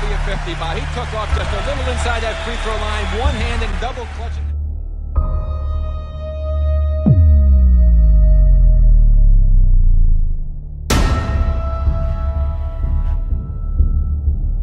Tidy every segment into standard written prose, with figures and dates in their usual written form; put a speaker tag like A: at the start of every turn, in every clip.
A: be a 50, but he took off just a little inside that free throw line, one hand and double clutching.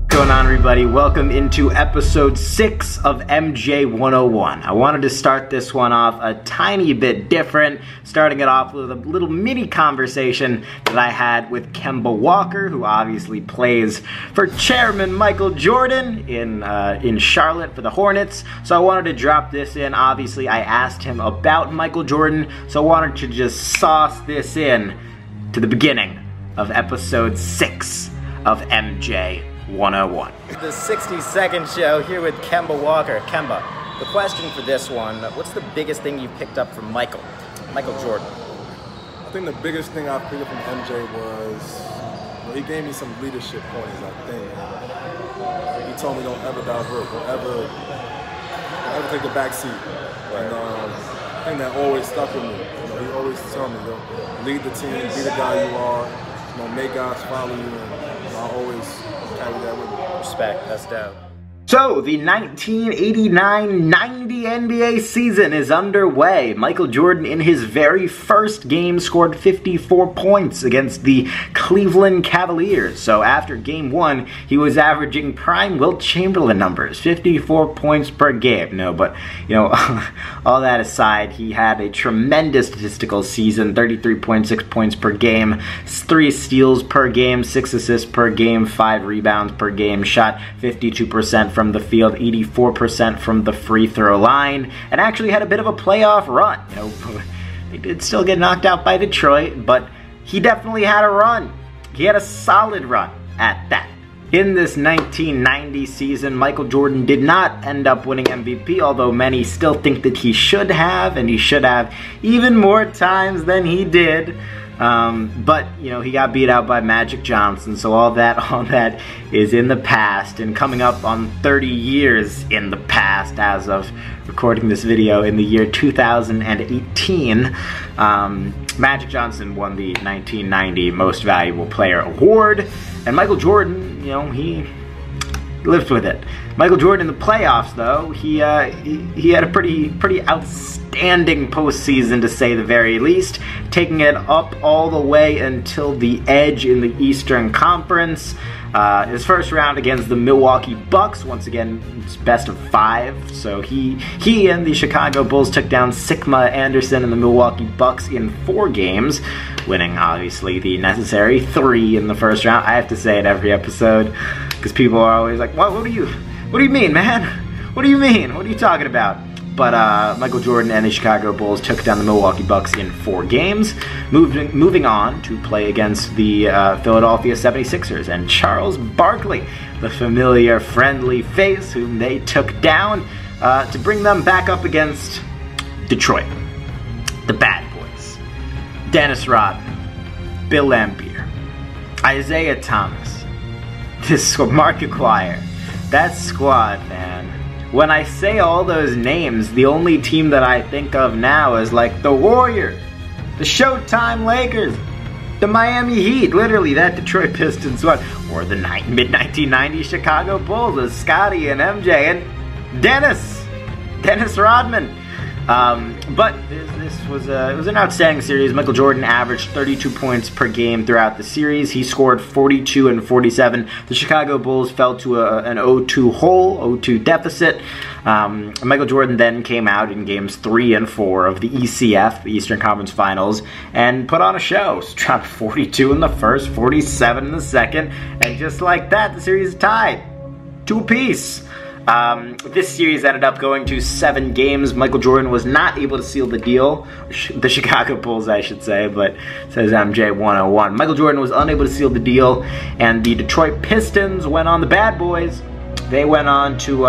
B: What's going on, everybody? Welcome into episode 6 of MJ101. I wanted to start this one off a tiny bit different, starting it off with a little mini conversation that I had with Kemba Walker, who obviously plays for Chairman Michael Jordan in Charlotte for the Hornets. So I wanted to drop this in. Obviously, I asked him about Michael Jordan, so I wanted to just sauce this in to the beginning of episode 6 of MJ101. The 60-second show here with Kemba Walker. Kemba, the question for this one, what's the biggest thing you picked up from Michael Jordan?
C: I think the biggest thing I picked up from MJ was, he gave me some leadership points, I think. He told me don't ever divert, don't ever take the back seat. And I think that always stuck with me. He always told me, lead the team, be the guy you are, make guys follow you, and I always carry that with me.
B: Respect, that's dope. So, the 1989-90 NBA season is underway. Michael Jordan, in his very first game, scored 54 points against the Cleveland Cavaliers. So, after game 1, he was averaging prime Wilt Chamberlain numbers, 54 points per game. No, but, all that aside, he had a tremendous statistical season, 33.6 points per game, 3 steals per game, 6 assists per game, 5 rebounds per game, shot 52% from the field, 84% from the free throw line, and actually had a bit of a playoff run. They did still get knocked out by Detroit, but he definitely had a run. He had a solid run at that. In this 1990 season, Michael Jordan did not end up winning MVP, although many still think that he should have, and he should have even more times than he did. But he got beat out by Magic Johnson, so all that is in the past, and coming up on 30 years in the past as of recording this video in the year 2018. Magic Johnson won the 1990 Most Valuable Player Award, and Michael Jordan, he lived with it. Michael Jordan in the playoffs, though, he had a pretty outstanding postseason, to say the very least, taking it up all the way until the edge in the Eastern Conference. His first round against the Milwaukee Bucks, once again, it's best of 5. So he and the Chicago Bulls took down Sigma Anderson and the Milwaukee Bucks in 4 games, winning obviously the necessary 3 in the first round. I have to say it every episode because people are always like, what do you mean, man? What do you mean? What are you talking about? But Michael Jordan and the Chicago Bulls took down the Milwaukee Bucks in 4 games, moving on to play against the Philadelphia 76ers and Charles Barkley, the familiar friendly face whom they took down to bring them back up against Detroit. The Bad Boys. Dennis Rodman, Bill Laimbeer, Isaiah Thomas, Mark Aguirre. That squad, man. When I say all those names, the only team that I think of now is like the Warriors, the Showtime Lakers, the Miami Heat, literally that Detroit Pistons squad, or the mid-1990s Chicago Bulls with Scotty and MJ and Dennis Rodman. But this was it was an outstanding series. Michael Jordan averaged 32 points per game throughout the series. He scored 42 and 47. The Chicago Bulls fell to an 0-2 deficit. Michael Jordan then came out in games 3 and 4 of the ECF, the Eastern Conference Finals, and put on a show. So dropped 42 in the first, 47 in the second, and just like that, the series is tied 2-2. This series ended up going to 7 games. Michael Jordan was not able to seal the deal. The Chicago Bulls, I should say, but it says MJ101. Michael Jordan was unable to seal the deal, and the Detroit Pistons went on, the Bad Boys. They went on to,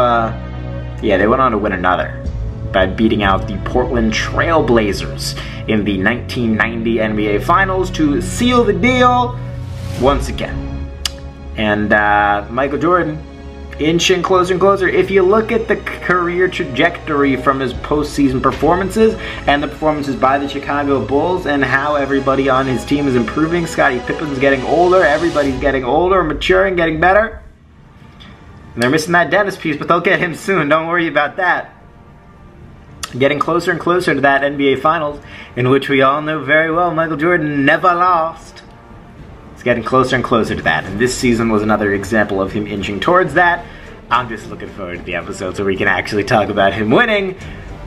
B: win another by beating out the Portland Trail Blazers in the 1990 NBA Finals to seal the deal once again. And Michael Jordan, inching closer and closer. If you look at the career trajectory from his postseason performances and the performances by the Chicago Bulls and how everybody on his team is improving, Scottie Pippen's getting older, everybody's getting older, maturing, getting better. And they're missing that Dennis piece, but they'll get him soon. Don't worry about that. Getting closer and closer to that NBA Finals, in which we all know very well Michael Jordan never lost. It's getting closer and closer to that, and this season was another example of him inching towards that. I'm just looking forward to the episodes where we can actually talk about him winning,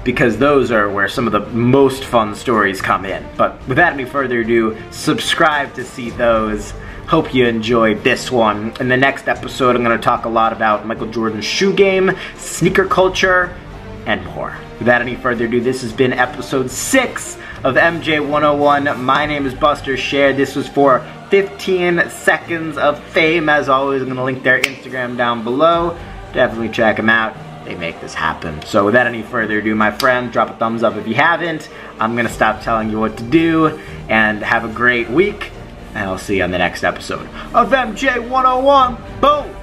B: because those are where some of the most fun stories come in. But without any further ado, subscribe to see those. Hope you enjoyed this one. In the next episode, I'm going to talk a lot about Michael Jordan's shoe game, sneaker culture, and more. Without any further ado, this has been episode 6 of MJ101. My name is Buster Scher. This was for 15 seconds of fame. As always, I'm going to link their Instagram down below. Definitely check them out. They make this happen. So without any further ado, my friend, drop a thumbs up if you haven't. I'm going to stop telling you what to do, and have a great week. And I'll see you on the next episode of MJ101. Boom!